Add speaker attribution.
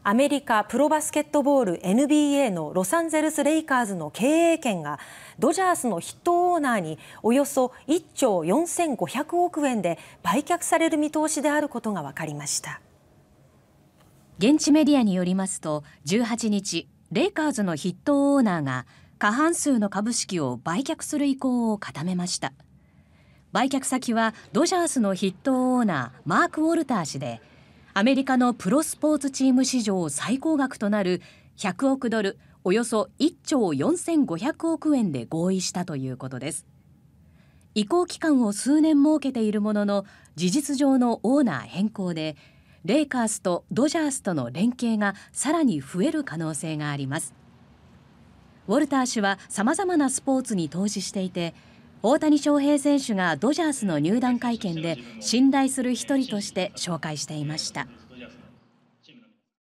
Speaker 1: アメリカプロバスケットボール NBA のロサンゼルス・レイカーズの経営権がドジャースの筆頭オーナーにおよそ1兆4500億円で売却される見通しであることが分かりました。
Speaker 2: 現地メディアによりますと、18日レイカーズの筆頭オーナーが過半数の株式を売却する意向を固めました。売却先はドジャースの筆頭オーナーマーク・ウォルター氏で、アメリカのプロスポーツチーム史上最高額となる100億ドルおよそ1兆4500億円で合意したということです。移行期間を数年設けているものの、事実上のオーナー変更でレイカーズとドジャースとの連携がさらに増える可能性があります。ウォルター氏はさまざまなスポーツに投資していて、大谷翔平選手がドジャースの入団会見で信頼する一人として紹介していました。